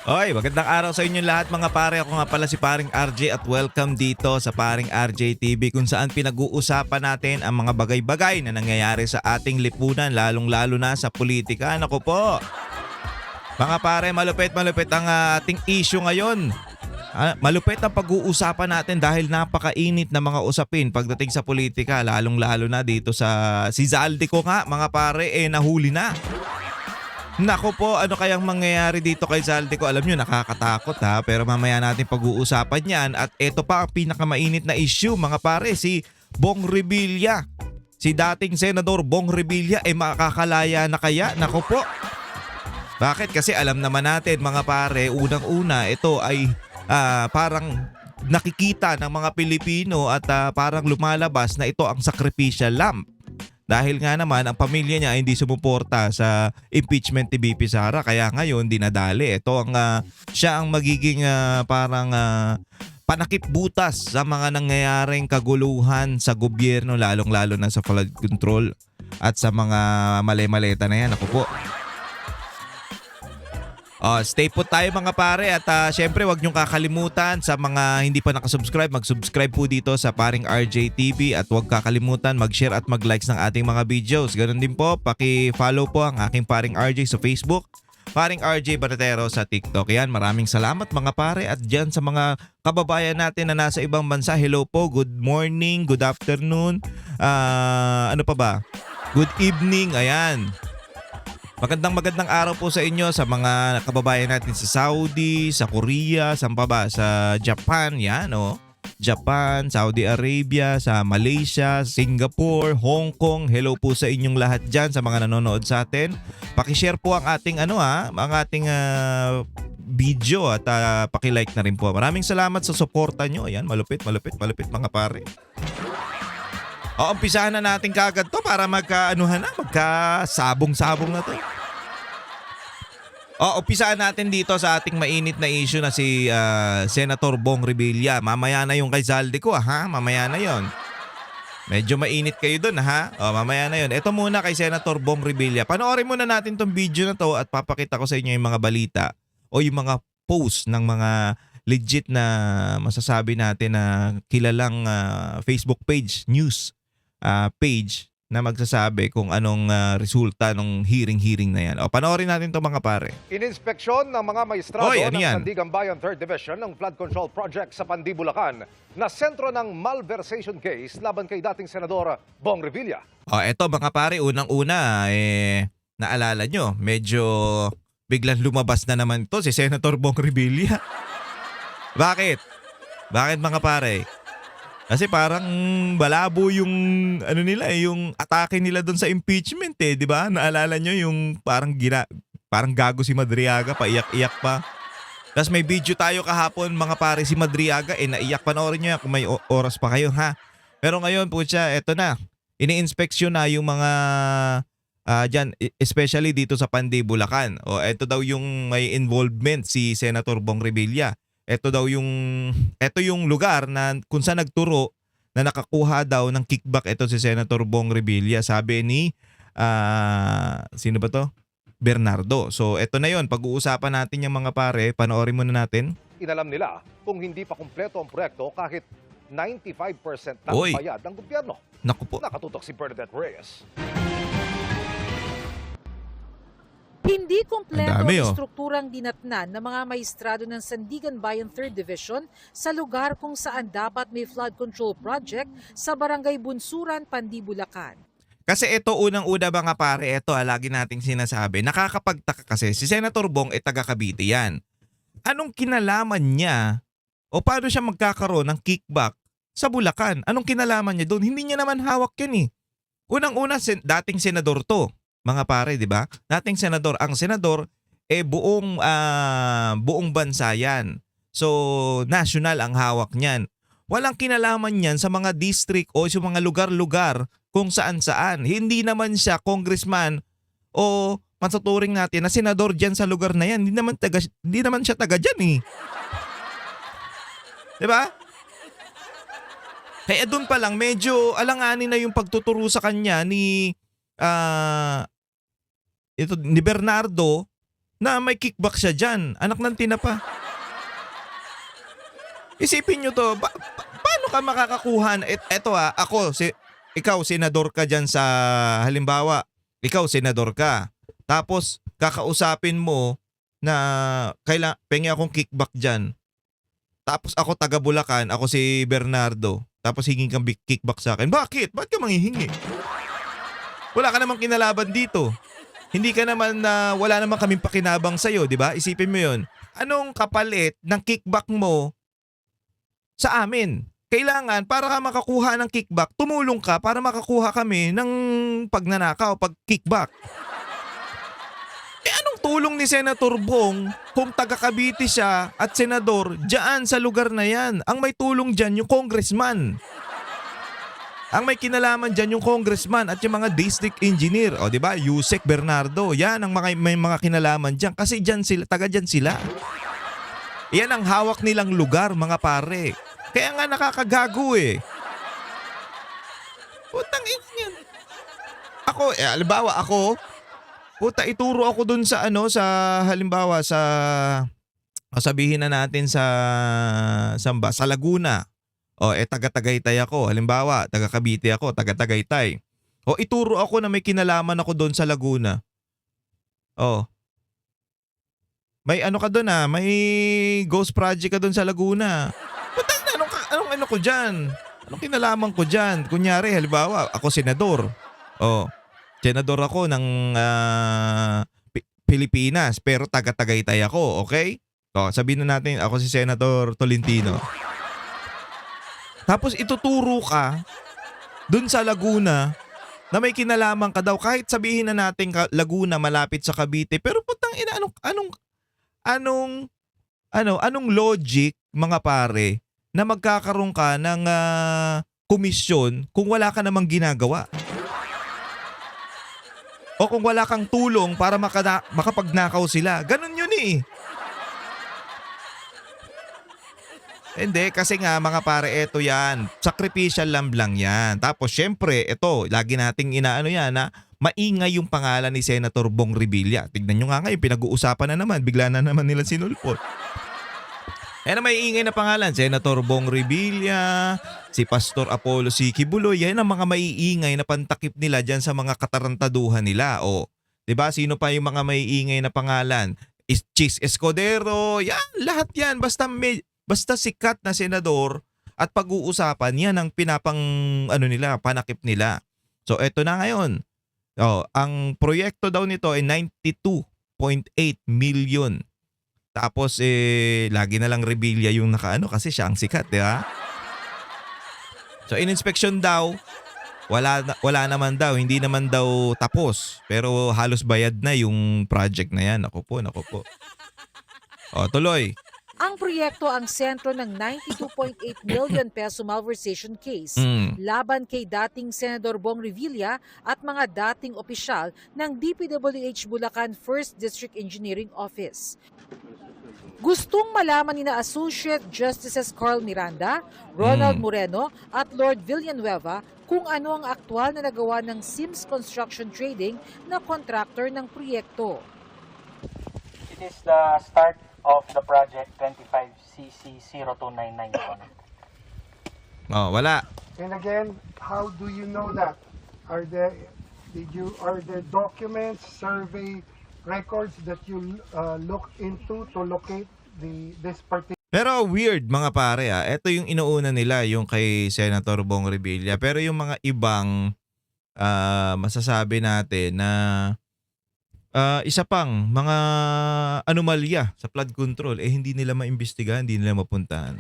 Oy, magandang araw sa inyo lahat mga pare. Ako nga pala si Paring RJ at welcome dito sa Paring RJ TV kung saan pinag-uusapan natin ang mga bagay-bagay na nangyayari sa ating lipunan lalong-lalo na sa politika. Naku po. Mga pare, malupit-malupit ang ating issue ngayon. Malupit ang pag-uusapan natin dahil napakainit na mga usapin pagdating sa politika lalong-lalo na dito sa si Zaldico nga mga pare nahuli na. Nako po, ano kayang mangyayari dito kay Zaldico? Alam nyo, nakakatakot ha. Pero mamaya natin pag-uusapan yan. At ito pa ang pinakamainit na issue mga pare, si Bong Revilla. Si dating Senador Bong Revilla, makakalaya na kaya? Nako po. Bakit? Kasi alam naman natin mga pare, unang-una ito ay parang nakikita ng mga Pilipino at parang lumalabas na ito ang sacrificial lamb. Dahil nga naman ang pamilya niya hindi sumuporta sa impeachment ni BP Sara kaya ngayon dinadali. Ito ang siya ang magiging parang panakip butas sa mga nangyayaring kaguluhan sa gobyerno lalong-lalo na sa flood control at sa mga mali-maleta na yan. Ako po. Stay put tayo mga pare at syempre wag niyong kakalimutan sa mga hindi pa nakasubscribe, mag-subscribe po dito sa Paring RJ TV at wag kakalimutan mag-share at mag-likes ng ating mga videos. Ganun din po, paki-follow po ang aking Paring RJ sa Facebook, Paring RJ Baratero sa TikTok. Yan, maraming salamat mga pare at dyan sa mga kababayan natin na nasa ibang bansa. Hello po, good morning, good afternoon, ano pa ba? Good evening, ayan. Magandang araw po sa inyo sa mga kababayan natin sa Saudi, sa Korea, saan pa ba? Sa Japan, yan Japan, Saudi Arabia, sa Malaysia, Singapore, Hong Kong. Hello po sa inyong lahat dyan sa mga nanonood sa atin. Paki-share po ang ating ang ating video at paki-like na rin po. Maraming salamat sa suporta nyo. Ayan, malupit mga pare. Umpisahan na natin kagad to para magkasabong-sabong na to. Umpisahan natin dito sa ating mainit na issue na si Senator Bong Revilla. Mamaya na yung kay Zaldico ha, mamaya na yon. Medyo mainit kayo dun ha. Mamaya na yon. Ito muna kay Senator Bong Revilla. Panoorin muna natin tong video na to at papakita ko sa inyo yung mga balita o yung mga post ng mga legit na masasabi natin na kilalang Facebook page, news page na magsasabi kung anong resulta ng hearing na yan. Panoorin natin to mga pare. Ininspeksyon ng mga maestrado ano ng yan? Sandigan Bayan 3rd Division ng Flood Control Project sa Pandi, Bulacan na sentro ng malversation case laban kay dating Senador Bong Revilla. Eto mga pare, unang-una naalala nyo, medyo biglang lumabas na naman to si Senator Bong Revilla. Bakit? Bakit mga pare? Kasi parang balabo yung yung atake nila doon sa impeachment di ba? Naalala nyo yung parang gago si Madriaga, paiyak-iyak pa. Tapos may video tayo kahapon mga pare si Madriaga naiyak. Panoorin nyo yan kung may oras pa kayo ha. Pero ngayon po siya, eto na. Ini-inspeksyon na yung mga dyan, especially dito sa Panday, Bulacan. Eto daw yung may involvement si Senator Bong Revilla. Ito yung lugar na kung saan nagturo na nakakuha daw ng kickback ito si Senator Bong Revilla. Sabi ni sino ba to? Bernardo. So ito na yon, pag-uusapan natin yung mga pare. Panoorin muna natin. Inalam nila kung hindi pa kumpleto ang proyekto kahit 95% ng bayad ng gobyerno. Naku po. Nakatutok si Bernadette Reyes. Hindi kumpleto dami, ang strukturang dinatnan ng mga maestrado ng Sandigan Bayan 3rd Division sa lugar kung saan dapat may flood control project sa Barangay Bunsuran, Pandi, Bulacan. Kasi ito unang-una mga pare, ito lagi nating sinasabi, nakakapagtaka kasi si Senator Bong taga Cavite yan. Anong kinalaman niya o paano siya magkakaroon ng kickback sa Bulacan? Anong kinalaman niya doon? Hindi niya naman hawak yan Unang-una, dating senador to. Mga pare, di ba? Dating senador. Ang senador, buong bansa yan. So, national ang hawak niyan. Walang kinalaman niyan sa mga district o sa mga lugar-lugar kung saan-saan. Hindi naman siya congressman o matuturing natin na senador dyan sa lugar na yan. Hindi naman siya taga dyan Di ba? Kaya doon pa lang medyo alanganin na yung pagtuturo sa kanya ni ito ni Bernardo na may kickback siya dyan. Anak ng tinapa. Isipin nyo to, paano ka makakakuha? Eto ikaw senador ka dyan sa halimbawa, ikaw senador ka. Tapos kakausapin mo na pengi akong kickback dyan. Tapos ako taga Bulacan, ako si Bernardo. Tapos hingin kang kickback sa akin. Bakit? Bakit ka manghihingi? Wala ka namang kinalaban dito. Hindi ka naman wala namang kaming pakinabang sa'yo, di ba? Isipin mo yun. Anong kapalit ng kickback mo sa amin? Kailangan, para ka makakuha ng kickback, tumulong ka para makakuha kami ng pagnanakaw, pag-kickback. Anong tulong ni Senator Bong kung taga Cavite siya at senador dyan sa lugar na yan? Ang may tulong dyan yung congressman. Ang may kinalaman dyan yung congressman at yung mga district engineer. O diba? Yusek Bernardo. Yan ang may mga kinalaman dyan. Kasi dyan sila, taga dyan sila. Yan ang hawak nilang lugar, mga pare. Kaya nga nakakagago eh. Putang ina yan. Ako, halimbawa ako, ituro ako dun sa halimbawa sa, sabihin na natin sa Laguna. Taga-Tagaytay ako. Halimbawa, taga Cavite ako, taga-Tagaytay. Ituro ako na may kinalaman ako doon sa Laguna. May ka doon may ghost project ka doon sa Laguna. Anong ko dyan? Anong kinalaman ko dyan? Kunyari, halimbawa, ako senador. Senador ako ng Pilipinas, pero taga-Tagaytay ako, okay? Sabihin na natin, ako si Senator Tolentino. Tapos ituturo ka dun sa Laguna na may kinalaman ka daw. Kahit sabihin na natin Laguna malapit sa Cavite, pero putang ina, anong logic, mga pare, na magkakaroon ka ng komisyon kung wala ka namang ginagawa? O kung wala kang tulong para makapagnakaw sila. Ganun yun eh. Hindi, kasi nga mga pare, eto yan. Sacrificial lang yan. Tapos syempre, lagi nating inaano yan na maingay yung pangalan ni Senator Bong Revilla. Tignan nyo nga ngayon, pinag-uusapan na naman. Bigla na naman nila sinulpot. Yan ang may ingay na pangalan. Senator Bong Revilla, si Pastor Apollo C. Kibuloy. Yan ang mga maiingay na pantakip nila dyan sa mga katarantaduhan nila. Diba? Sino pa yung mga maiingay na pangalan? Chis Escudero. Yan, lahat yan. Basta sikat na senador at pag-uusapan, yan ang panakip nila. So eto na ngayon. Ang proyekto daw nito ay 92.8 million. Tapos lagi na lang Revilla yung kasi siya ang sikat, di ba? So in-inspection daw, wala naman daw, hindi naman daw tapos. Pero halos bayad na yung project na yan. Ako po. Tuloy. Ang proyekto ang sentro ng 92.8 million peso malversation case laban kay dating Senador Bong Revilla at mga dating opisyal ng DPWH Bulacan 1st District Engineering Office. Gustong malaman ni na Associate Justices Carl Miranda, Ronald Moreno at Lord Villanueva kung ano ang aktwal na nagawa ng Sims Construction Trading na contractor ng proyekto. It is the start of the project 25CC0299. Wala. And again, how do you know that? Are the documents, survey records that you look into to locate this particular? Pero weird, mga pare. Ito yung inuuna nila, yung kay Senator Bong Revilla. Pero yung mga ibang masasabi natin na isa pang mga anomalya sa flood control, hindi nila maimbestigahan, hindi nila mapuntahan.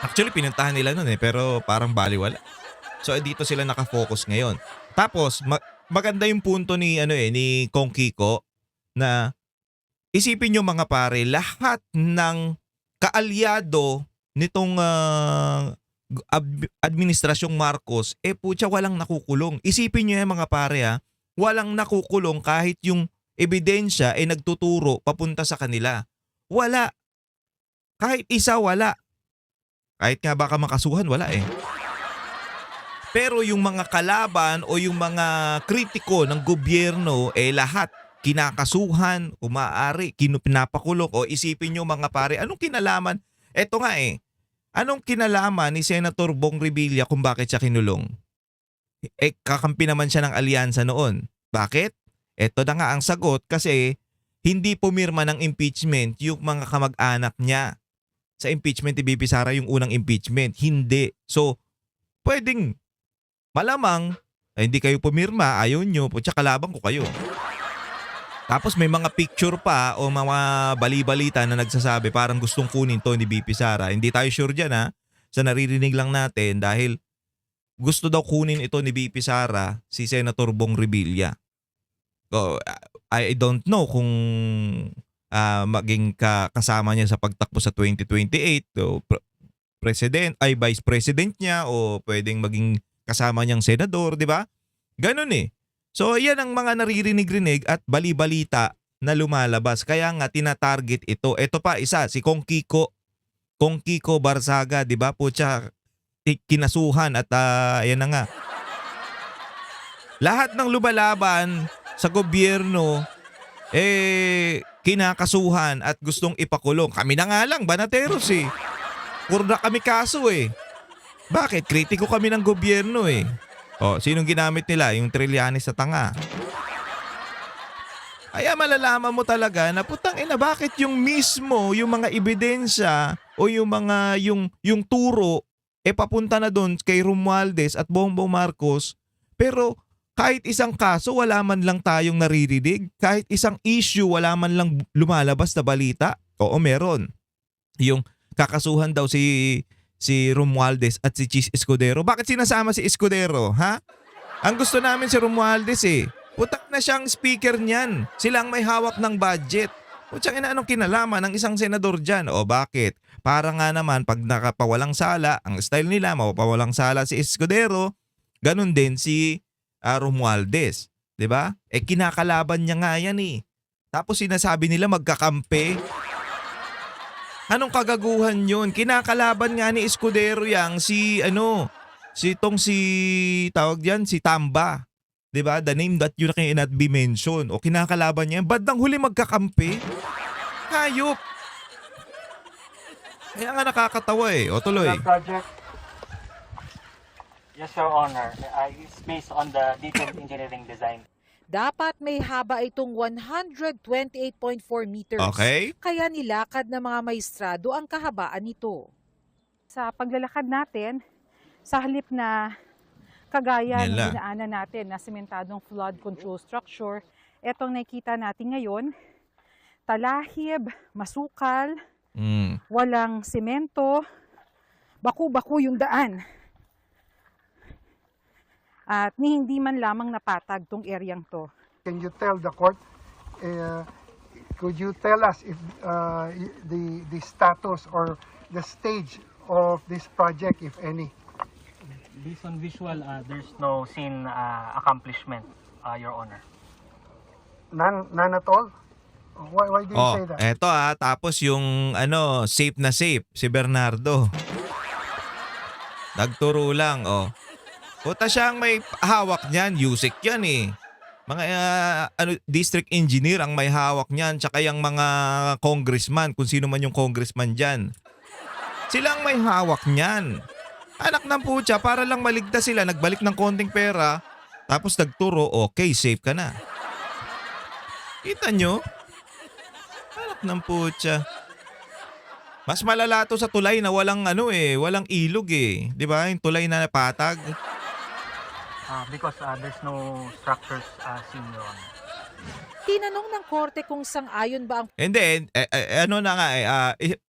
Actually, pinuntahan nila nun pero parang baliwala. So, dito sila nakafocus ngayon. Tapos, maganda yung punto ni Kong Kiko na isipin nyo, mga pare, lahat ng kaalyado nitong administrasyong Marcos, putya, walang nakukulong. Isipin nyo mga pare, walang nakukulong kahit yung ebidensya nagtuturo papunta sa kanila. Wala. Kahit isa, wala. Kahit nga baka makasuhan, wala Pero yung mga kalaban o yung mga kritiko ng gobyerno, lahat kinakasuhan, umaari, pinapakulong, o isipin nyo mga pare, anong kinalaman? Eto nga anong kinalaman ni Senator Bong Revilla kung bakit siya kinulong? Kakampi naman siya ng alyansa noon. Bakit? Eto na nga ang sagot, kasi hindi pumirma ng impeachment yung mga kamag-anak niya. Sa impeachment ni BP Sara, yung unang impeachment, hindi. So, pwedeng malamang hindi kayo pumirma, ayaw nyo, putya kalaban ko kayo. Tapos may mga picture pa o mga bali-balita na nagsasabi parang gustong kunin to ni BP Sara. Hindi tayo sure dyan ha. Sa naririnig lang natin dahil gusto daw kunin ito ni BP Sara si Senator Bong Revilla. So, I don't know kung maging kasama niya sa pagtakbo sa 2028 o vice president niya o pwedeng maging kasama niyang senador, di ba? Ganun So, yan ang mga naririnig-rinig at bali-balita na lumalabas. Kaya nga, tinatarget ito. Ito pa, isa, si Kong Kiko Barzaga, di ba? Putya, kinasuhan at yan na nga. Lahat ng lumalaban sa gobyerno, kinakasuhan at gustong ipakulong. Kami na nga lang, Banateros Puro na kami kaso Bakit? Kritiko kami ng gobyerno sinong ginamit nila? Yung Trillanes sa tanga. Kaya malalaman mo talaga na putang ina, bakit yung mismo, yung mga ebidensya o yung mga, yung turo, papunta na doon kay Romualdez at Bongbong Marcos, pero kahit isang kaso, wala man lang tayong naririnig. Kahit isang issue, wala man lang lumalabas na balita. Oo, meron. Yung kakasuhan daw si Romualdez at si Chis Escudero. Bakit sinasama si Escudero, ha? Ang gusto namin si Romualdez Putak na siyang speaker niyan. Sila ang may hawak ng budget. Putsang ina, anong kinalaman ng isang senador dyan? O bakit? Para nga naman pag nakapawalang sala, ang style nila, mapawalang sala si Escudero, ganun din si Romualdez. Diba? Kinakalaban niya nga yan Tapos sinasabi nila magkakampi. Anong kagaguhan yun? Kinakalaban nga ni Escudero yang si tawag diyan, si Tamba. 'Di ba? The name that you cannot be mentioned. O kinakalaban niya. Bandang huli magkakampi. Hayop. Kaya nga nakakatawa O tuloy. The project, yes, Your Honor, is based on the detailed engineering design. Dapat may haba itong 128.4 meters. Okay. Kaya nilakad ng mga maestrado ang kahabaan nito. Sa paglalakad natin, sa halip na kagaya ng dinaanan natin na sementadong flood control structure, etong nakita natin ngayon, talahib, masukal, walang semento, baku-baku yung daan. At hindi man lamang napatag tong areang to. Can you tell the court, could you tell us if the status or the stage of this project, if any? Based on visual, there's no scene accomplishment, Your Honor. None at all? Why do you say that? Eto tapos yung safe na safe, si Bernardo. Nagturo lang, Puta siyang may hawak niyan, USEC yan Mga district engineer ang may hawak niyan, tsaka yung mga congressman, kung sino man yung congressman diyan. Sila ang may hawak niyan. Anak ng putya, para lang maligtas sila, nagbalik ng konting pera, tapos nagturo, okay, safe ka na. Kita nyo? Anak ng putya. Mas malala to sa tulay na walang walang ilog 'Di ba? Yung tulay na napatag. Because there's no structures seen, Your Honor. Tinanong ng korte kung sang-ayon ba ang Hindi,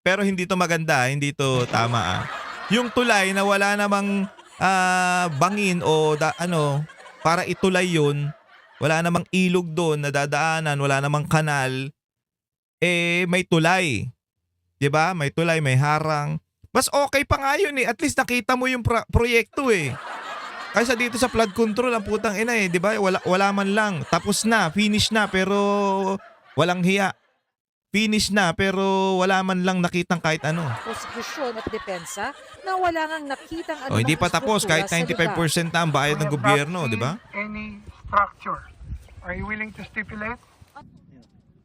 pero hindi to maganda, hindi to tama Yung tulay na wala namang bangin o para itulay yun, wala namang ilog doon na dadaanan, wala namang kanal, may tulay. 'Di ba? May tulay, may harang. Mas okay pa nga yun At least nakita mo yung proyekto Kaysa dito sa flood control, ang putang ina 'di ba? Wala man lang. Tapos na, finish na, pero walang hiya. Finish na, pero wala man lang nakitang kahit ano. prosekusyon at depensa na wala ngang nakitang anumang Hindi pa tapos, kahit istruktura sa 95% lugar. na ang bayad ng gobyerno, 'di ba? Any structure? Are you willing to stipulate?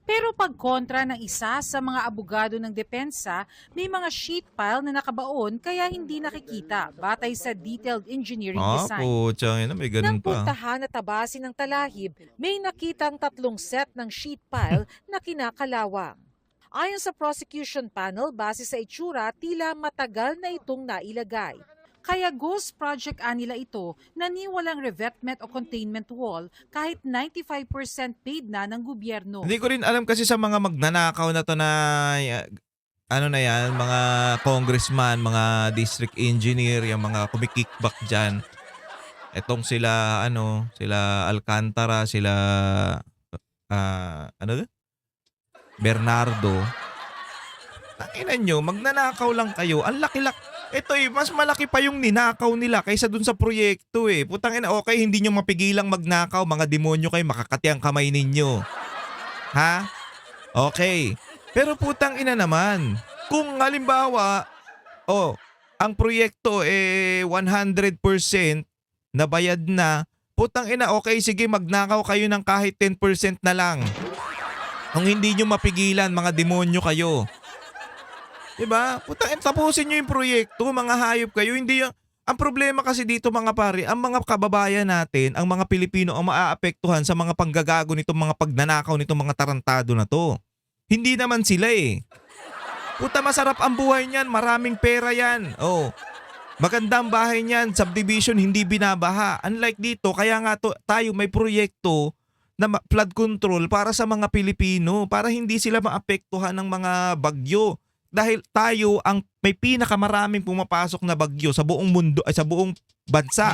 Pero pagkontra ng isa sa mga abogado ng depensa, may mga sheet pile na nakabaon kaya hindi nakikita batay sa detailed engineering design. Putsang ina, may ganun Nang pa. puntahan at tabasin ng talahib, may nakitang 3 set ng sheet pile na kinakalawang. Ayon sa prosecution panel, base sa itsura, tila matagal na itong nailagay. Kaya ghost project nila ito na ni walang revetment o containment wall kahit 95% paid na ng gobyerno. Hindi ko rin alam kasi sa mga magnanakaw na to na ano na yan, mga congressman, mga district engineer, yung mga kumikickback dyan. Etong sila, sila Alcantara, sila, ano doon? Bernardo. Tanginan nyo, magnanakaw lang kayo. Ang laki-laki. Ito mas malaki pa yung ninakaw nila kaysa dun sa proyekto eh. Putang ina, okay, hindi nyo mapigilang magnakaw. Mga demonyo kayo, makakati ang kamay ninyo. Ha? Okay. Pero putang ina naman, kung halimbawa, ang proyekto 100% nabayad na, putang ina, okay, sige, magnakaw kayo ng kahit 10% na lang. Kung hindi nyo mapigilan, mga demonyo kayo. Diba? Putang ina, tapusin nyo yung proyekto, mga hayop kayo. Hindi yung... Ang problema kasi dito mga pare, ang mga kababayan natin, ang mga Pilipino ang maaapektuhan sa mga panggagago nitong mga pagnanakaw nitong mga tarantado na to. Hindi naman sila eh. Puta, masarap ang buhay niyan, maraming pera yan. Maganda ang bahay niyan, subdivision hindi binabaha. Unlike dito, kaya nga tayo may proyekto na flood control para sa mga Pilipino, para hindi sila maapektuhan ng mga bagyo. Dahil tayo ang may pinakamaraming pumapasok na bagyo sa buong mundo, ay sa buong bansa,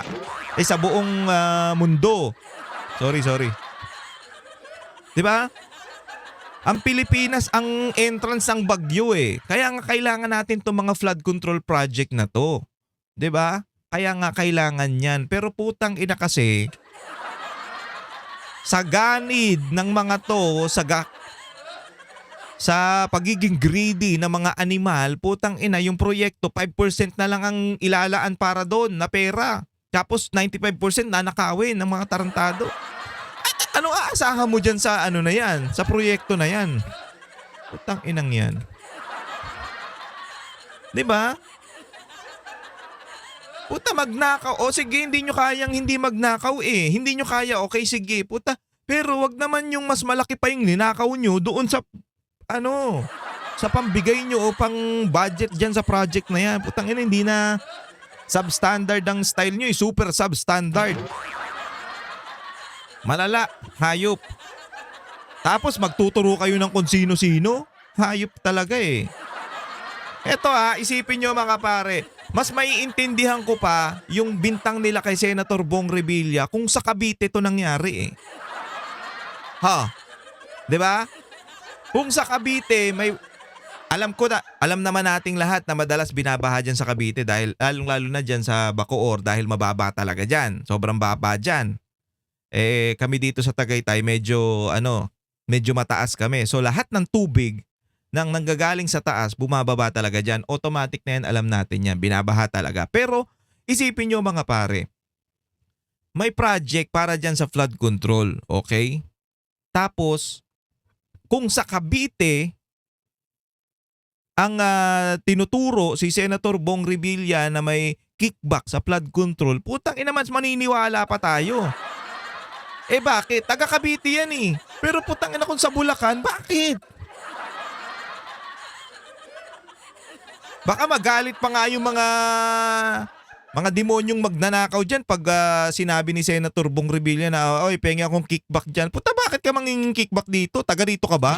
ay sa buong mundo. Sorry. 'Di ba? Ang Pilipinas ang entrance ng bagyo eh. Kaya nga kailangan natin 'tong mga flood control project na 'to. 'Di ba? Kaya nga kailangan 'yan. Pero putang ina kasi sa ganid ng mga 'to, sa pagiging greedy ng mga animal, putang ina, yung proyekto 5% na lang ang ilalaan para doon na pera. Tapos 95% nanakawin ng mga tarantado. Ano aasahan mo dyan sa na yan? Sa proyekto na yan? Putang inang yan. 'Di ba? Puta, magnakaw. O sige, hindi nyo kayang hindi magnakaw eh. Hindi nyo kaya, okay, sige. Puta, pero wag naman yung mas malaki pa yung ninakaw nyo doon sa sa pambigay nyo o pang budget dyan sa project na yan. Putang ina, hindi na substandard ang style nyo, super substandard. Malala, hayop. Tapos magtuturo kayo ng kung sino-sino. Hayop talaga eh. Eto isipin nyo mga pare, mas maiintindihan ko pa yung bintang nila kay Senator Bong Revilla kung sa Cavite to nangyari eh. Diba? Kung sa Cavite may alam naman nating lahat na madalas binabaha dyan sa Cavite dahil lalo na dyan sa Bacoor dahil mababa talaga dyan. Sobrang baba dyan. Kami dito sa Tagaytay medyo mataas kami. So lahat ng tubig nang nanggagaling sa taas bumababa talaga dyan. Automatic na yan, alam natin yan. Binabaha talaga. Pero isipin nyo mga pare, may project para dyan sa flood control. Okay? Tapos kung sa Cavite ang tinuturo si Senator Bong Revilla na may kickback sa flood control, putang ina, mas maniniwala pa tayo. Bakit? Taga Cavite yan eh. Pero putang ina kung sa Bulacan, bakit? Baka magalit pa nga yung mga demonyong magnanakaw dyan pag sinabi ni Senator Bong Revilla na, oy, pengi akong kickback dyan. Puta, bakit ka manginging kickback dito? Taga rito ka ba?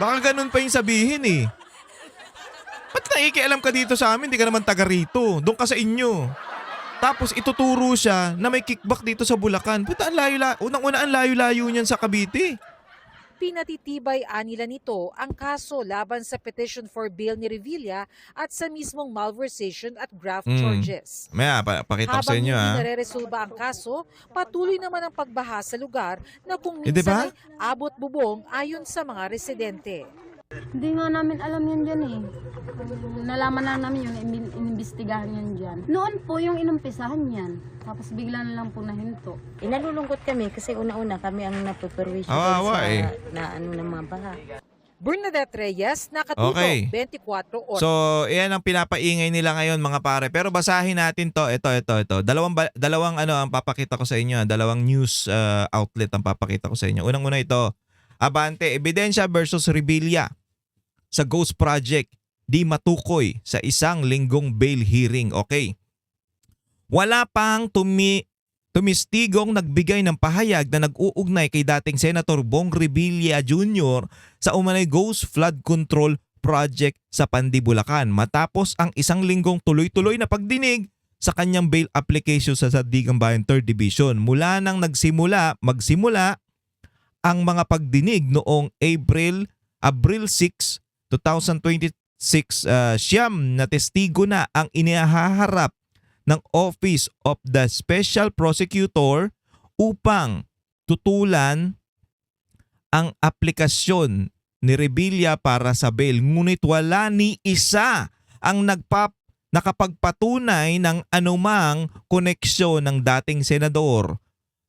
Baka ganun pa yung sabihin eh. Ba't naikialam ka dito sa amin? Di ka naman taga rito. Doon ka sa inyo. Tapos ituturo siya na may kickback dito sa Bulacan. Puta, unang-una ang layo-layo niyan sa Cavite. Pinatitibay nila nito ang kaso laban sa petition for bail ni Revilla at sa mismong malversation at graft charges. Maya, pakita ko sa inyo Habang hindi nare-resolba ang kaso, patuloy naman ang pagbaha sa lugar na kung minsan diba? ay abot bubong ayon sa mga residente. Hindi nga namin alam yan dyan eh. Nalaman lang namin yun, inimbestigahan yan dyan. Noon po yung inumpisahan yan. Tapos bigla na lang po nahinto. Nalulungkot kami kasi una-una kami ang napuperwisyo Awawa sa eh. na ano ng mga baha. Bernadette Reyes, Nakatutok, Okay. 24 oras. So, yan ang pinapaingay nila ngayon mga pare. Pero basahin natin to. Ito. Dalawang ano ang papakita ko sa inyo. Dalawang news outlet ang papakita ko sa inyo. Unang-una ito. Abante, ebidensya versus Revilla sa Ghost Project. Di matukoy sa isang linggong bail hearing. Okay. Wala pang tumistigong nagbigay ng pahayag na nag-uugnay kay dating Senator Bong Revilla Jr. sa umanay Ghost Flood Control Project sa Pandi, Bulacan matapos ang isang linggong tuloy-tuloy na pagdinig sa kanyang bail application sa Sandigan Bayan 3rd Division. Mula nang magsimula ang mga pagdinig noong April 6, 2026, siyam na testigo na ang inihaharap ng Office of the Special Prosecutor upang tutulan ang aplikasyon ni Revilla para sa bail. Ngunit wala ni isa ang nakapagpatunay ng anumang koneksyon ng dating senador.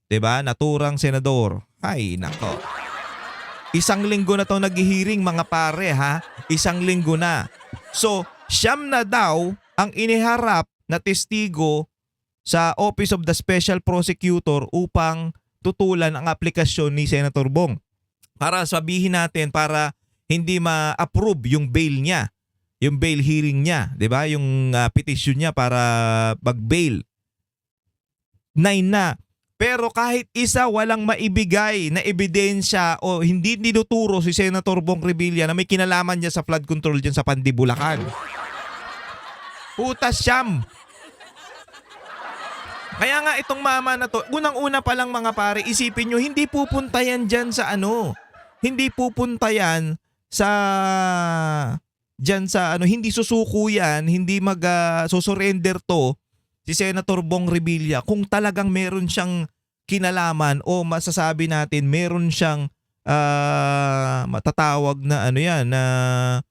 'Di ba? Naturang senador. Ay, nako. Isang linggo na 'to naghihiring mga pare ha. Isang linggo na. So, siyam na daw ang iniharap na testigo sa Office of the Special Prosecutor upang tutulan ang aplikasyon ni Senator Bong. Para sabihin natin, para hindi ma-approve yung bail niya, yung bail hearing niya, 'di ba? Yung petition niya para mag-bail. 9 na. Pero kahit isa walang maibigay na ebidensya o hindi dinuturo si Senator Bong Revilla na may kinalaman niya sa flood control diyan sa Pandi, Bulacan. Puta siyam. Kaya nga itong mama na to, unang-una pa lang mga pare, isipin nyo, hindi pupunta yan dyan sa ano. Hindi pupunta yan sa hindi susuko yan, hindi susurrender to si Senator Bong Revilla kung talagang meron siyang kinalaman o masasabi natin meron siyang matatawag na ano yan, na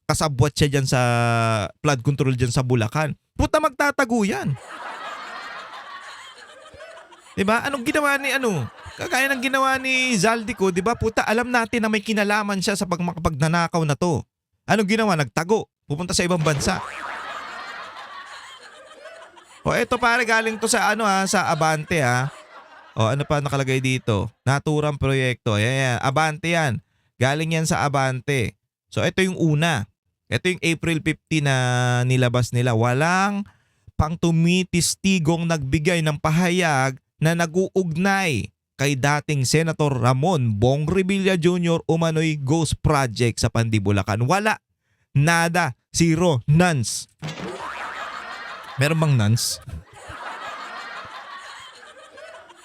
kasabwat siya dyan sa flood control dyan sa Bulacan. Puta, magtatago yan. Diba? Anong ginawa ni Kagaya ng ginawa ni Zaldico, diba? Puta, alam natin na may kinalaman siya sa pagmagnanakaw na to. Anong ginawa? Nagtago. Pupunta sa ibang bansa. O eto pare, galing to sa sa Abante ha. O ano pa nakalagay dito? Naturang proyekto. Yan. Abante yan. Galing yan sa Abante. So ito yung una. Ito yung April 15 na nilabas nila. Walang pang tumitistigong nagbigay ng pahayag na nag-uugnay kay dating Senator Ramon Bong Revilla Jr. umano'y Ghost Project sa Pandi, Bulacan. Wala. Nada. Zero. Nuns. Meron bang nuns?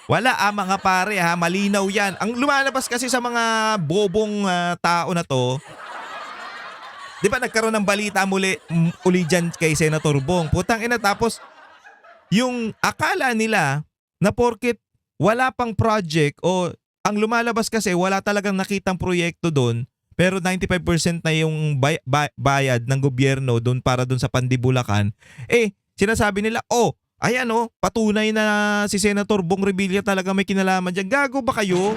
Wala mga pare ha. Malinaw yan. Ang lumalabas kasi sa mga bobong tao na to, di ba nagkaroon ng balita uli dyan kay Senator Bong. Putang ina, tapos yung akala nila na porket wala pang project o ang lumalabas kasi wala talagang nakitang proyekto doon, pero 95% na yung bayad ng gobyerno doon para doon sa Pandi, Bulacan, sinasabi nila, ayan patunay na si Senator Bong Revilla talaga may kinalaman dyan. Gago ba kayo?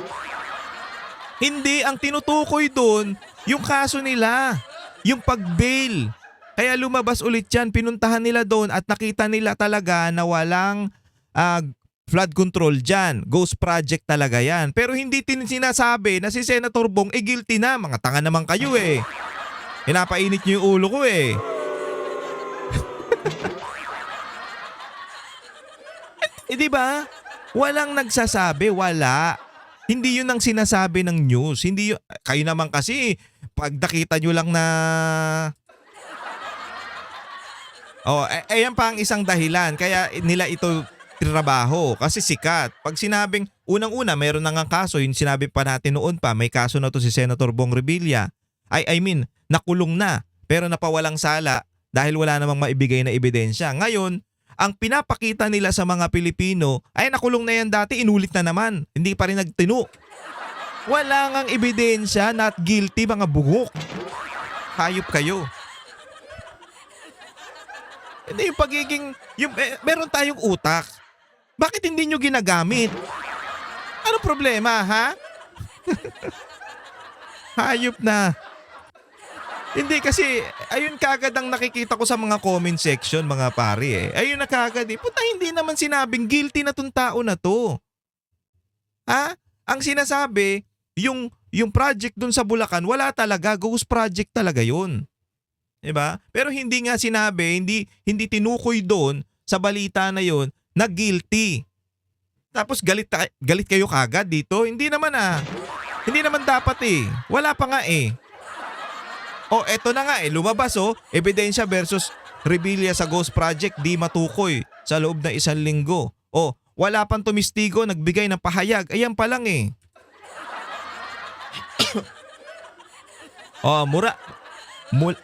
Hindi, ang tinutukoy doon yung kaso nila, yung pag-bail. Kaya lumabas ulit yan, pinuntahan nila doon at nakita nila talaga na walang flood control dyan. Ghost project talaga yan. Pero hindi sinasabi na si Senator Bong guilty na. Mga tanga naman kayo eh. Pinapainit niyo yung ulo ko eh. Di ba? Walang nagsasabi, wala. Hindi yun ang sinasabi ng news. Hindi yun, kayo naman kasi, pag nakita nyo lang na... ayan pa ang isang dahilan. Kaya nila ito trabaho kasi sikat. Pag sinabing, unang-una, meron na nga kaso, yung sinabi pa natin noon pa, may kaso na to si Senator Bong Revilla. I mean, nakulong na, pero napawalang sala dahil wala namang maibigay na ebidensya. Ngayon, ang pinapakita nila sa mga Pilipino, ay nakulong na yan dati, inulit na naman. Hindi pa rin nagtino. Wala ngang ebidensya, not guilty, mga bugok. Hayop kayo. Hindi yung pagiging, meron tayong utak. Bakit hindi nyo ginagamit? Ano problema, ha? Hayop na. Hindi kasi, ayun kagad ang nakikita ko sa mga comment section, mga pare eh. Ayun na kagad eh. Puta, hindi naman sinabing guilty na tong tao na to. Ha? Ang sinasabi, yung project dun sa Bulacan, wala talaga. Ghost project talaga yun. Diba? Pero hindi nga sinabi, hindi tinukoy doon sa balita na yun na guilty. Tapos galit kayo kagad dito? Hindi naman ah. Hindi naman dapat eh. Wala pa nga eh. O eto na nga eh, lumabas ebidensya versus Revilla sa Ghost Project di matukoy sa loob ng 1 linggo. O wala pang tumistigo, nagbigay ng pahayag. Ayan pa lang eh.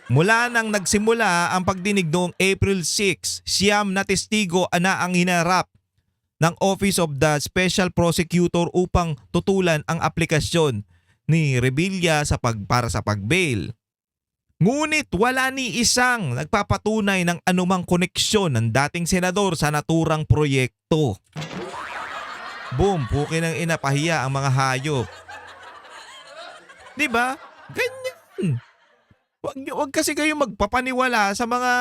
Mula nang nagsimula ang pagdinig noong April 6, siyam na testigo na ang hinarap ng Office of the Special Prosecutor upang tutulan ang aplikasyon ni Revilla para sa pag-bail. Ngunit wala ni isang nagpapatunay ng anumang koneksyon ng dating senador sa naturang proyekto. Boom, pukin ng ina, pahiya ang mga hayop. Diba? Ganyan. Wag kasi kayo magpapaniwala sa mga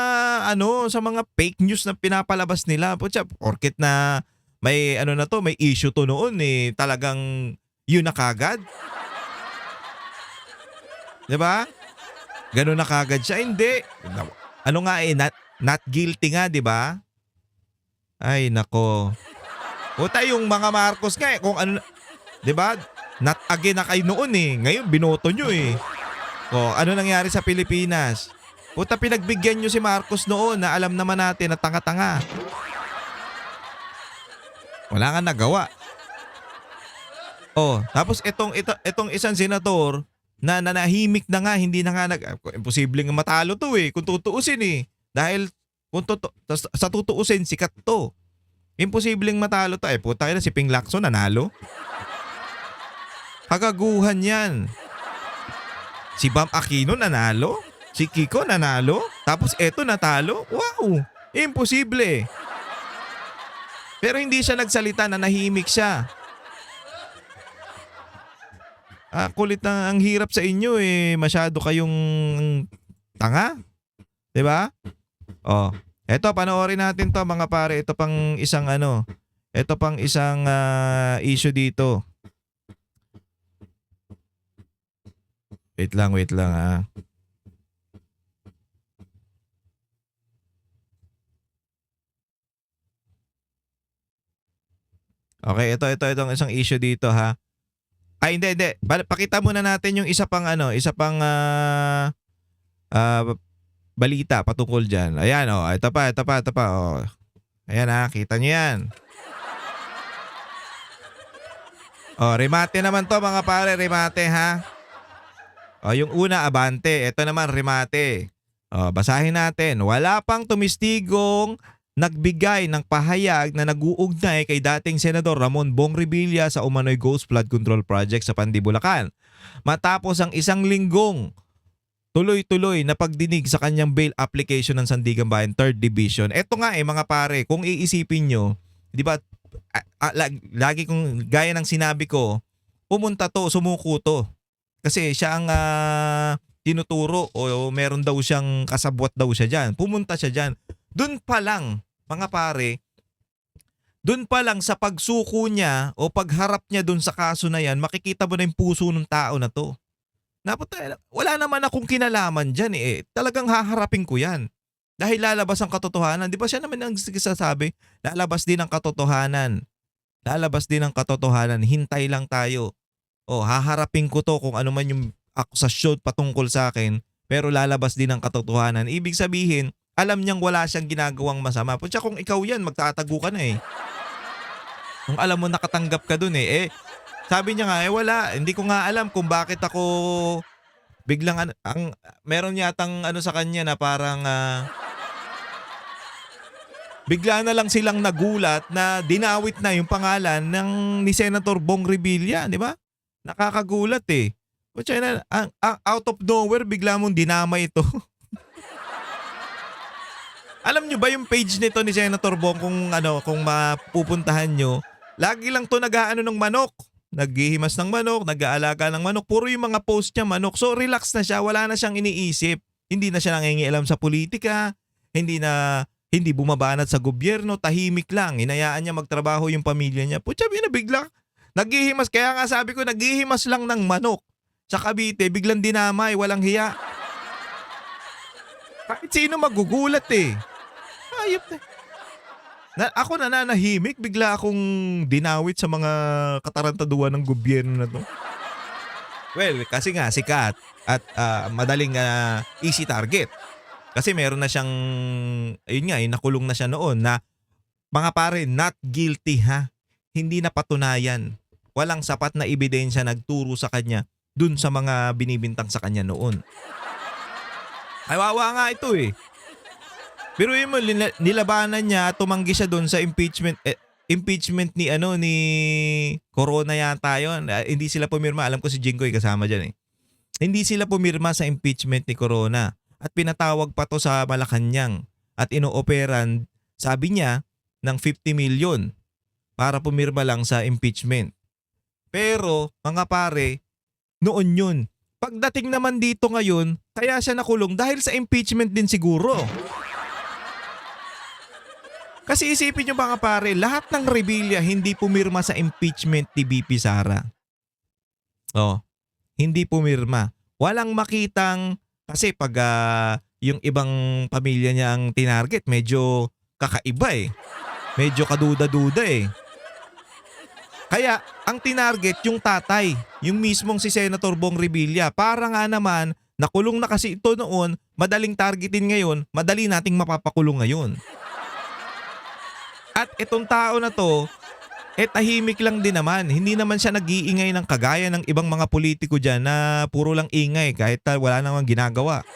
sa mga fake news na pinapalabas nila. Putya, porket na may may issue to noon eh, talagang yun na kagad. Diba? Ganun na kagad siya. Hindi. Ano nga eh, not guilty nga, di ba? Ay, nako. Puta, yung mga Marcos nga eh, kung ano, di ba? Not again na kayo noon eh. Ngayon, binoto nyo eh. O, ano nangyari sa Pilipinas? Puta, pinagbigyan nyo si Marcos noon na alam naman natin na tanga-tanga. Wala nga nagawa. O, tapos itong isang senador, na nanahimik na nga, hindi na nga imposibleng matalo to eh, kung tutuusin eh. Dahil sa tutuusin, sikat to. Imposibleng matalo to. Eh, puta na si Ping Lacson nanalo. Kagaguhan yan. Si Bam Aquino nanalo. Si Kiko nanalo. Tapos eto natalo. Wow! Imposible. Pero hindi siya nagsalita, nanahimik siya. Kulit na ang hirap sa inyo eh. Masyado kayong tanga. 'Di ba? Oh, eto panoorin natin 'to mga pare. Ito pang isang issue dito. Wait lang ah. Okay, itong isang issue dito ha. Ay, hindi. Pakita muna natin yung isa pang balita patungkol dyan. Ayan, ito pa. Oh. Ayan kita nyo yan. Oh, remate naman to mga pare, remate ha. Oh, yung una, abante. Ito naman, remate. Oh, basahin natin. Wala pang tumistigong nagbigay ng pahayag na nag-uugnay kay dating Senador Ramon Bong Revilla sa umano'y Ghost Flood Control Project sa Pandi, Bulacan. Matapos ang 1 linggong tuloy-tuloy na pagdinig sa kanyang bail application ng Sandigan Bayan 3rd Division. Ito nga mga pare, kung iisipin nyo, di ba, lagi kong gaya ng sinabi ko, sumuko to. Kasi siya ang tinuturo o meron daw siyang kasabwat daw siya dyan. Pumunta siya dyan. Doon pa lang, mga pare, doon pa lang sa pagsuko niya o pagharap niya doon sa kaso na yan, makikita mo na yung puso ng tao na to. Wala naman akong kinalaman dyan eh. Talagang haharapin ko yan. Dahil lalabas ang katotohanan. Di ba siya naman ang sasabi? Lalabas din ang katotohanan. Hintay lang tayo. O, haharapin ko to kung ano man yung akusasyon patungkol sa akin. Pero lalabas din ang katotohanan. Ibig sabihin, alam niyang wala siyang ginagawang masama. Putsya kung ikaw yan, magtatago ka na eh. Kung alam mo nakatanggap ka dun eh. Sabi niya nga, wala. Hindi ko nga alam kung bakit ako biglang meron yatang sa kanya na parang bigla na lang silang nagulat na dinawit na yung pangalan ni Senator Bong Revilla, di ba? Nakakagulat eh. Putya na, out of nowhere, bigla mong dinamay ito. Alam nyo ba yung page nito ni Senator Bong kung mapupuntahan nyo, lagi lang to nag-aano ng manok. Naghihimas ng manok, nag-aalaga ng manok. Puro yung mga post niya manok. So relax na siya, wala na siyang iniisip. Hindi na siya nangingialam sa politika, hindi bumabanat sa gobyerno, tahimik lang. Hinayaan niya magtrabaho yung pamilya niya. Putya, binabigla. Naghihimas, kaya nga sabi ko, naghihimas lang ng manok. Sa Cavite, biglang dinamay, walang hiya. Kahit sino magugulat eh. Ayop na. Ako nananahimik, bigla akong dinawit sa mga katarantaduhan ng gobyerno na to. Well, kasi nga sikat at madaling easy target. Kasi meron na siyang, ayun nga, nakulong na siya noon na mga pare, not guilty ha. Hindi na patunayan. Walang sapat na ebidensya nagturo sa kanya dun sa mga binibintang sa kanya noon. Kawawa nga ito eh. Pero yun mo, nilabanan niya, tumanggi siya doon sa impeachment ni Corona yata yun. Hindi sila pumirma. Alam ko si Jinggoy kasama dyan eh. Hindi sila pumirma sa impeachment ni Corona. At pinatawag pa to sa Malacanang. At inooperan, sabi niya, ng 50 million para pumirma lang sa impeachment. Pero, mga pare, noon yun. Pagdating naman dito ngayon, kaya siya nakulong dahil sa impeachment din siguro. Kasi isipin nyo mga pare, lahat ng Revilla hindi pumirma sa impeachment ni BP Sara. Hindi pumirma. Walang makitang, kasi pag yung ibang pamilya niya ang tinarget, medyo kakaiba eh. Medyo kaduda-duda eh. Kaya ang tinarget yung tatay, yung mismong si Senator Bong Revilla. Para nga naman, nakulong na kasi ito noon, madaling targetin ngayon, madali nating mapapakulong ngayon. At itong tao na to, tahimik lang din naman. Hindi naman siya nag-iingay ng kagaya ng ibang mga politiko dyan na puro lang ingay kahit wala namang ginagawa.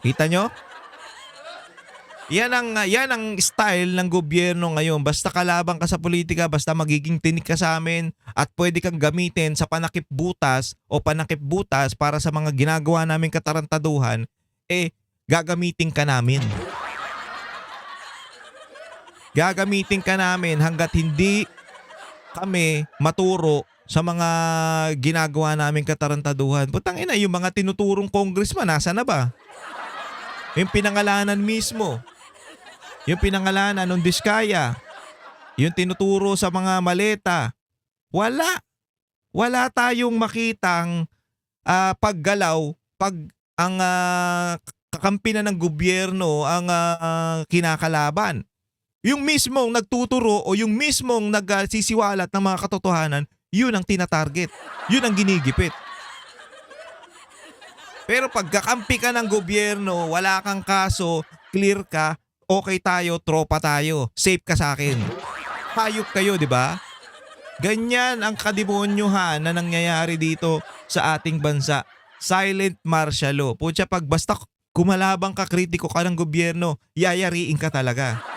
Kita nyo? Yan ang style ng gobyerno ngayon. Basta kalabang ka sa politika, basta magiging tinik ka sa amin at pwede kang gamitin sa panakip-butas para sa mga ginagawa naming katarantaduhan, gagamitin ka namin. Gagamitin ka namin hanggat hindi kami maturo sa mga ginagawa naming katarantaduhan. Putang ina, yung mga tinuturong congressman, nasa na ba? Yung pinangalanan mismo. Yung pinangalanan ng Diskaya. Yung tinuturo sa mga maleta. Wala tayong makitang paggalaw pag ang kakampi na ng gobyerno ang kinakalaban. Yung mismong nagtuturo o yung mismong nagsisiwalat ng mga katotohanan, yun ang tinatarget. Yun ang ginigipit. Pero pag kakampi ka ng gobyerno, wala kang kaso, clear ka, okay tayo, tropa tayo, safe ka sa akin. Hayop kayo, di ba? Ganyan ang kademonyuhan na nangyayari dito sa ating bansa. Silent martial law. Putya, pag basta kumalabang ka, kritiko ka ng gobyerno, yayariin ka talaga.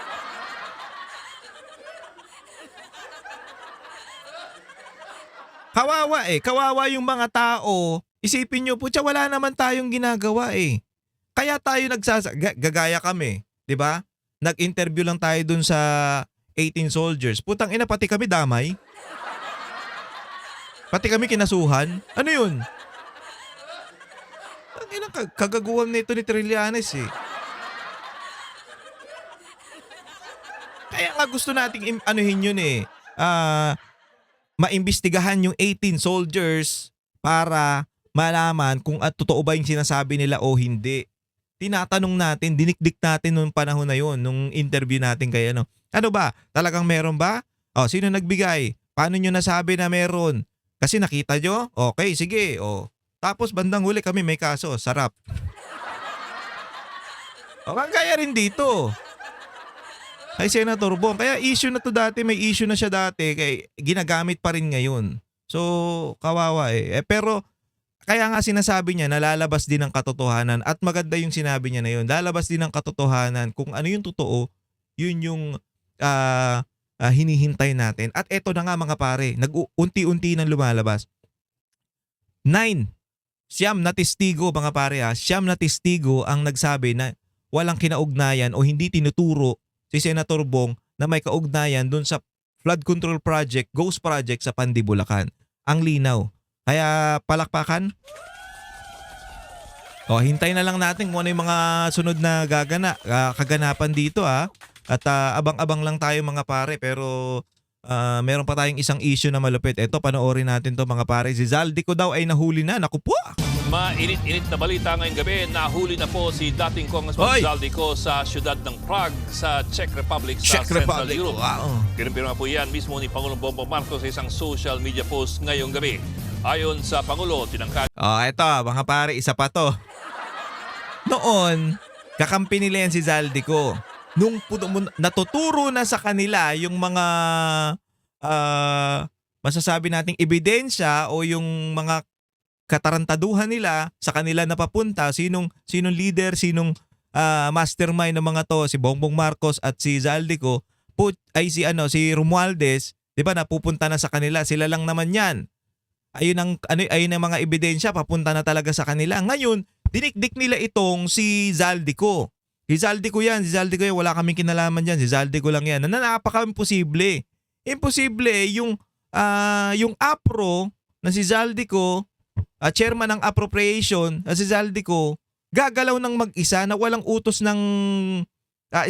Kawawa yung mga tao. Isipin nyo, putya, wala naman tayong ginagawa eh. Kaya tayo gagaya kami, di ba? Nag-interview lang tayo dun sa 18 soldiers. Putang ina, pati kami damay. Pati kami kinasuhan. Ano yun? Ang ina, kagaguhan nito ni Trillanes eh. Kaya nga gusto nating anuhin yun eh. Maimbestigahan yung 18 soldiers para malaman kung totoo ba yung sinasabi nila o hindi. Tinatanong natin, dinikdik natin nung panahon na yun, nung interview natin kay ano. Ano ba? Talagang meron ba? Sino nagbigay? Paano nyo nasabi na meron? Kasi nakita nyo? Okay, sige. Tapos bandang huli kami may kaso. Sarap. Kagaya rin dito. Kay Senator Bong. Kaya issue na to dati, may issue na siya dati, kaya ginagamit pa rin ngayon. So, kawawa eh. Pero, kaya nga sinasabi niya, nalalabas din ang katotohanan at maganda yung sinabi niya na yun. Lalabas din ang katotohanan. Kung ano yung totoo, yun yung hinihintay natin. At eto na nga mga pare, nag-unti-unti nang lumalabas. 9 na testigo mga pare siyam na testigo ang nagsabi na walang kinaugnayan o hindi tinuturo si Senator Bong na may kaugnayan dun sa flood control project, Ghost Project sa Pandi, Bulacan. Ang linaw. Kaya palakpakan. O, hintay na lang natin kung ano yung mga sunod na kaganapan dito At abang-abang lang tayo mga pare, pero meron pa tayong isang issue na malupit. Ito, panoorin natin to mga pare. Si Zaldico daw ay nahuli na. Naku po! Mainit-init na balita ngayong gabi. Nahuli na po si dating Congressman Oy! Zaldico sa siyudad ng Prague sa Czech Republic sa Central Europe. Wow. Kinumpirma po yan mismo ni Pangulong Bongbong Marcos sa isang social media post ngayong gabi. Ayon sa Pangulo, tinangka Ito mga pare, isa pa to. Noon, kakampi nila yan si Zaldico. Nung natuturo na sa kanila yung mga masasabi nating ebidensya o yung mga katarantaduhan nila sa kanila napapunta, sinong leader, sinong mastermind ng mga to, si Bongbong Marcos at si Zaldico, si Romualdez, 'di ba, napupunta na sa kanila, sila lang naman 'yan. Ayun ang mga ebidensya, papunta na talaga sa kanila. Ngayon, dinikdik nila itong si Zaldico. Si Zaldico yan, wala kaming kinalaman diyan, si Zaldico lang yan. Napaka-imposible. Imposible yung APRO na si Zaldico, chairman ng appropriation na si Zaldico, gagalaw ng mag-isa na walang utos ng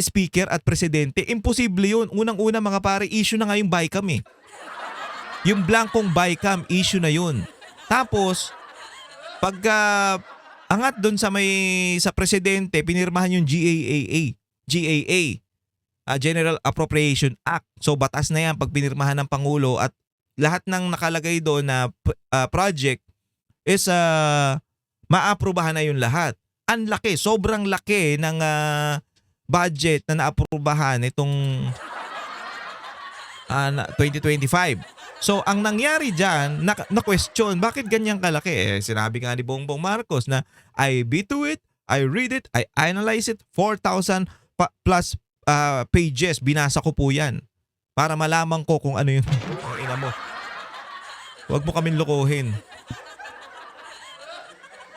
speaker at presidente. Imposible yun. Unang-una mga pare, issue na nga yung BICAM Yung blankong BICAM, issue na yun. Tapos, pag angat doon sa presidente, pinirmahan yung GAA, General Appropriation Act. So batas na yan pag pinirmahan ng Pangulo at lahat ng nakalagay doon na project is maaprubahan na yun lahat. Ang laki, sobrang laki ng budget na naaprubahan itong 2025. So ang nangyari dyan, na-question, bakit ganyan kalaki? Sinabi nga ni Bongbong Marcos na I beat to it, I read it, I analyze it, 4,000 plus pages, binasa ko po yan para malaman ko kung ano yung ina mo. Huwag mo kaming lokohin.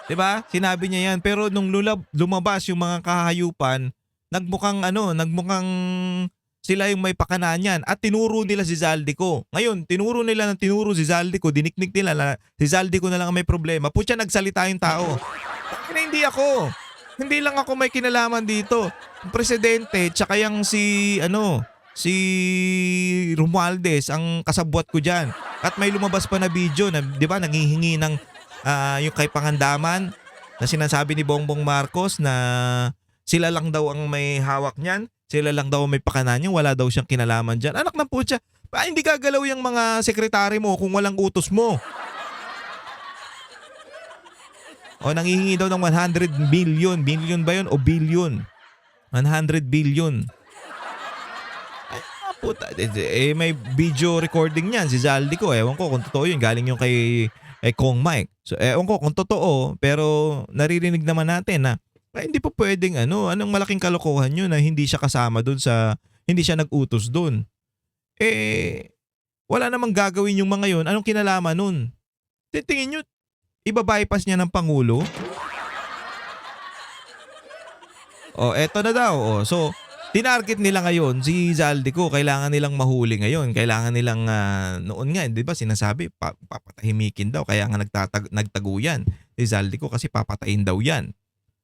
Diba? Sinabi niya yan. Pero nung lumabas yung mga kahayupan, nagmukhang sila yung may pakana niyan at tinuro nila si Zaldico. Ngayon, tinuro si Zaldico, diniknik nila na si Zaldico na lang ang may problema. Putya, nagsalita yung tao. Hindi ako. Hindi lang ako may kinalaman dito. Yung presidente, tsaka yung si Romualdez, ang kasabwat ko dyan. At may lumabas pa na video na, di ba, nanghihingi ng yung kay Pangandaman na sinasabi ni Bongbong Marcos na sila lang daw ang may hawak niyan. Sila lang daw may pakana niya, wala daw siyang kinalaman dyan. Anak ng putya, hindi gagalaw yung mga sekretary mo kung walang utos mo. O nanghihingi daw ng 100 billion. Billion ba yun o billion? 100 billion. Ay, puta. May video recording niyan si Zaldico. Ewan ko kung totoo yun. Galing yung kay Kong Mike. So ewan ko kung totoo, pero naririnig naman natin na hindi pa pwedeng anong malaking kalokohan yun na hindi siya kasama doon hindi siya nag-utos doon. Wala namang gagawin yung mga yun. Anong kinalaman nun? Tingin nyo, iba-bypass niya ng Pangulo? Eto na daw. So, tinarget nila ngayon si Zaldico. Kailangan nilang mahuli ngayon. Kailangan nilang, noon nga, di ba sinasabi, papatahimikin daw. Kaya nga nagtago yan si Zaldico kasi papatayin daw yan.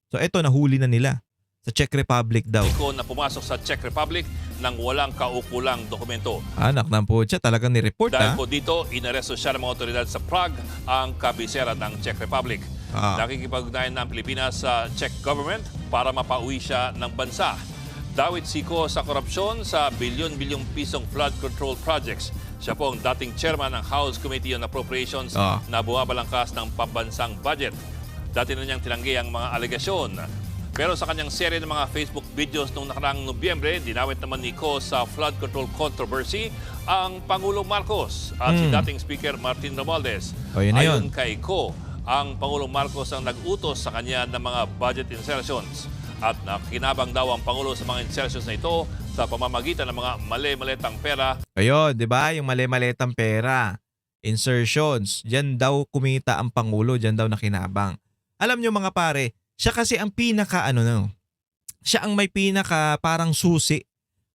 So eto, nahuli na nila sa Czech Republic daw. na pumasok sa Czech Republic nang walang kaukulang dokumento. Anak ng putya, talagang ni-report Dahil po dito, inaresto siya ng mga otoridad sa Prague, ang kabisera ng Czech Republic. Nakikipag-ugnayan ng Pilipinas sa Czech government para mapauwi siya ng bansa. Dawit siko sa korupsyon sa bilyon-bilyong pisong flood control projects. Siya po ang dating chairman ng House Committee on Appropriations na bumabalangkas ng pambansang budget. Dati na niyang tinanggi ang mga alegasyon. Pero sa kanyang serye ng mga Facebook videos noong nakaraang Nobyembre, dinawit naman ni Ko sa flood control controversy ang Pangulong Marcos at si dating Speaker Martin Romualdez. Ayon kay Ko, ang Pangulong Marcos ang nag-utos sa kanya ng mga budget insertions. At nakinabang daw ang Pangulo sa mga insertions na ito sa pamamagitan ng mga mali-maletang pera. Ayun, di ba? Yung mali-maletang pera. Insertions. Diyan daw kumita ang Pangulo. Diyan daw nakinabang. Alam nyo mga pare, siya kasi ang siya ang may pinaka parang susi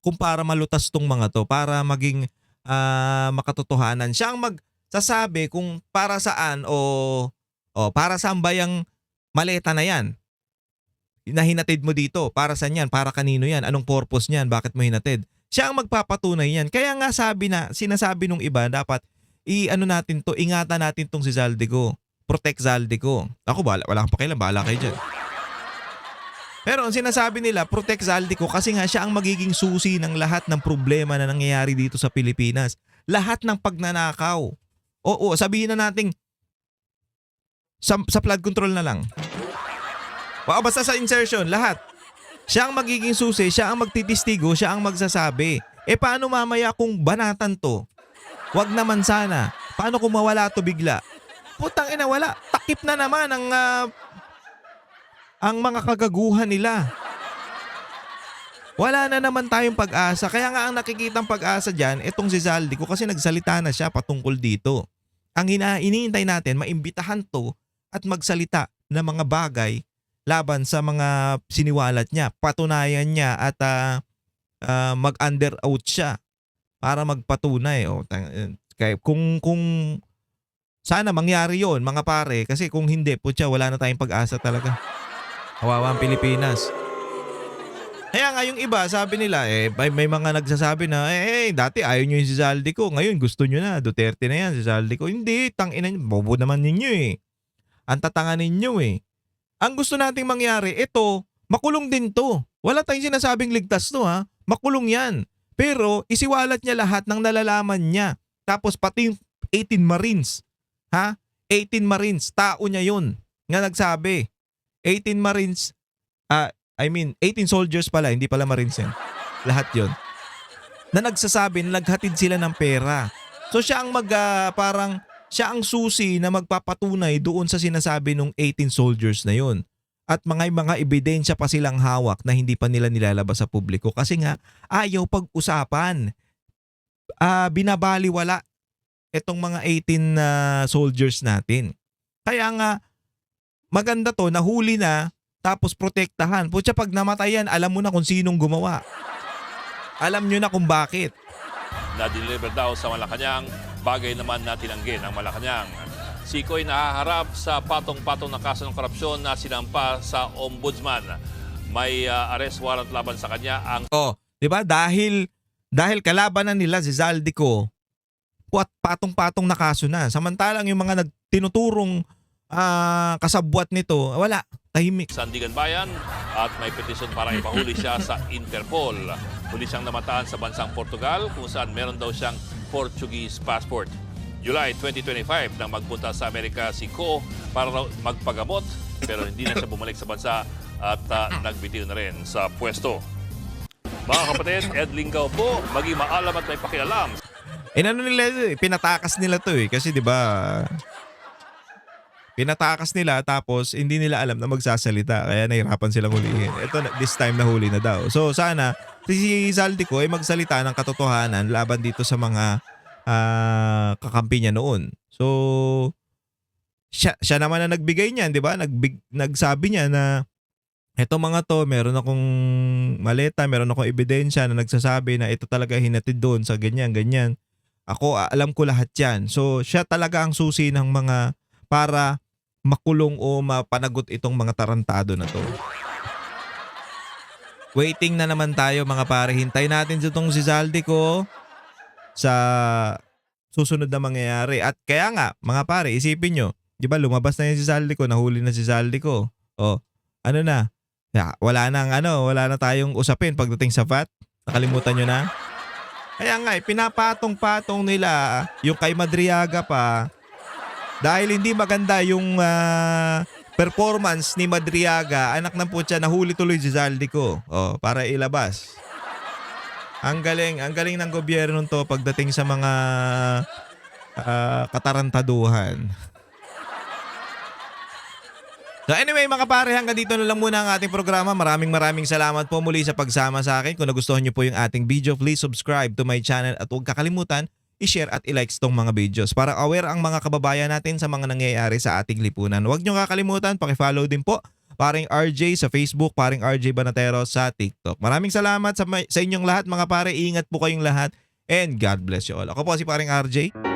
kung para malutas tong mga to, para maging makatotohanan. Siya ang magsasabi kung para saan o para saan ba yung maleta na yan na hinatid mo dito. Para saan yan? Para kanino yan? Anong purpose niyan? Bakit mo hinatid? Siya ang magpapatunay yan. Kaya nga sinasabi nung iba, dapat ingatan natin tong si Zaldico. Protect Zaldico. Ako wala akong pakialam, bahala kayo dyan. Pero ang sinasabi nila, protect Zaldico kasi nga siya ang magiging susi ng lahat ng problema na nangyayari dito sa Pilipinas. Lahat ng pagnanakaw. Oo, sabihin na natin sa flood control na lang. Basta sa insertion, lahat. Siya ang magiging susi, siya ang magtitistigo, siya ang magsasabi. Paano mamaya kung banatan to? Wag naman sana. Paano kung mawala to bigla? Putang ina, wala. Takip na naman ang mga kagaguhan nila. Wala na naman tayong pag-asa. Kaya nga ang nakikitang pag-asa dyan, itong si Zaldico kasi nagsalita na siya patungkol dito. Ang iniintay natin, maimbitahan to at magsalita ng mga bagay laban sa mga siniwalat niya. Patunayan niya at mag-under oath siya para magpatunay. Kung sana mangyari yon mga pare, kasi kung hindi, putya, wala na tayong pag-asa talaga. Kawawa ang Pilipinas. Kaya nga yung iba, sabi nila, may mga nagsasabi na, dati ayaw nyo yung si Zaldico, ngayon gusto nyo na, Duterte na yan, si Zaldico. Hindi, tangina nyo, bobo naman ninyo Ang tatanga ninyo Ang gusto nating mangyari, ito, makulong din to. Wala tayong sinasabing ligtas to makulong yan. Pero isiwalat niya lahat ng nalalaman niya. Tapos pati yung 18 Marines. 18 Marines, tao niya yun. Nga nagsabi. 18 Marines, 18 soldiers pala, hindi pala Marines yan. Lahat yun. Na nagsasabi na naghatid sila ng pera. So siya ang siya ang susi na magpapatunay doon sa sinasabi ng 18 soldiers na yun. At mga ebidensya pa silang hawak na hindi pa nila nilalabas sa publiko kasi nga ayaw pag-usapan. Binabaliwala itong mga 18 soldiers natin. Kaya nga maganda to, nahuli na tapos protektahan. Putya, pag namatayan, alam mo na kung sinong gumawa. Alam nyo na kung bakit. Na-deliver daw sa Malacanang, bagay naman na tinanggi ng Malacanang. Siko'y nahaharap sa patong-patong na kaso ng korupsyon na sinampa sa ombudsman. May arrest warrant laban sa kanya ang... di ba? Dahil kalabanan nila si Zaldico, patong-patong na kaso na. Samantalang yung mga tinuturong kasabwat nito, wala. Tahimik. Sandigan Bayan at may petisyon para ipahuli siya sa Interpol. Huli siyang namataan sa bansang Portugal kung saan meron daw siyang Portuguese passport. July 2025 nang magpunta sa Amerika si Ko para magpagamot pero hindi na siya bumalik sa bansa at nagbitiw na rin sa pwesto. Mga kapatid, Ed Lingaw po, maging maalam at may pakialam. Pinatakas nila to kasi 'di ba? Pinatakas nila tapos hindi nila alam na magsasalita kaya nahirapan silang hulihin. Ito, this time nahuli na daw. So sana si Zaldico ay magsalita ng katotohanan laban dito sa mga kakampi niya noon. So siya naman na nagbigay niyan, 'di ba? Nagsabi niya na eto mga to, meron akong maleta, meron akong ebidensya na nagsasabi na ito talaga hinatid doon sa ganyan. Ako, alam ko lahat 'yan. So siya talaga ang susi ng mga para makulong o mapanagot itong mga tarantado na to. Waiting na naman tayo mga pare. Hintay natin itong si Zaldico sa susunod na mangyayari. At kaya nga, mga pare, isipin nyo, di ba lumabas na yung si Zaldico, nahuli na si Zaldico. Ano na? Wala na tayong usapin pagdating sa VAT. Nakalimutan nyo na? Kaya nga, pinapatong-patong nila yung kay Madriaga pa. Dahil hindi maganda yung performance ni Madriaga, anak ng putya, nahuli tuloy si Zaldico para ilabas. Ang galing ng gobyerno to pagdating sa mga katarantaduhan. So anyway mga pare, hanggang dito na lang muna ang ating programa. Maraming salamat po muli sa pagsama sa akin. Kung nagustuhan nyo po yung ating video, please subscribe to my channel at huwag kakalimutan i-share at i-likes tong mga videos para aware ang mga kababayan natin sa mga nangyayari sa ating lipunan. Huwag nyo kakalimutan, pakifollow din po Paring RJ sa Facebook, Paring RJ Banatero sa TikTok. Maraming salamat sa inyong lahat mga pare. Ingat po kayong lahat and God bless you all. Ako po si Paring RJ.